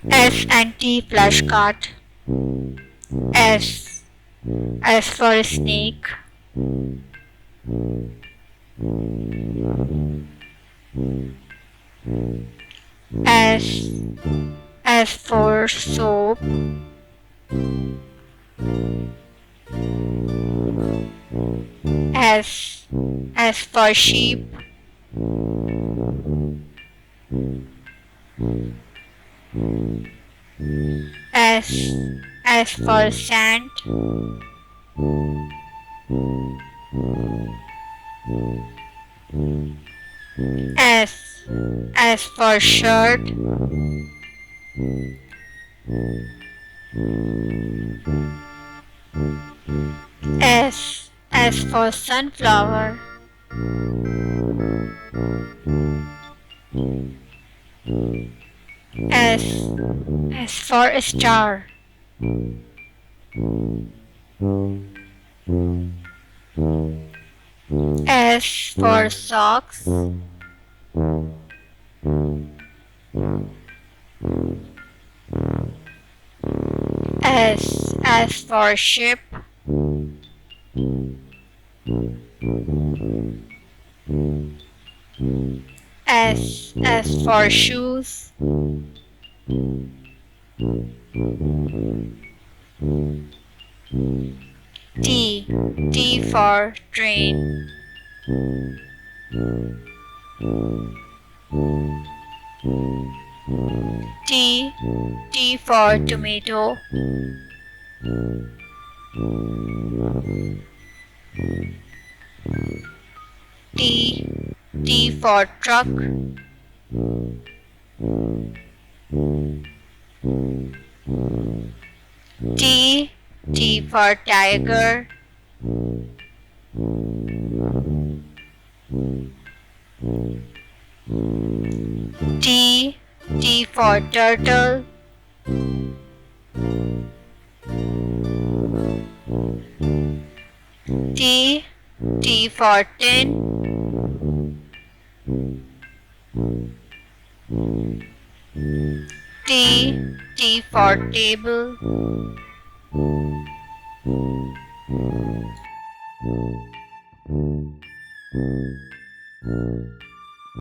S and T flashcard. S. S for snake. S. S for soap. S. S for sheep. S. S for sand. S. S for shirt. S. S for sunflower. S. S for star. S for socks. S. S for ship. S. S for shoes. T. T for train. T. T for tomato. T. T for truck. T. T for tiger. T. T for turtle. T. T for tin. T. T for table.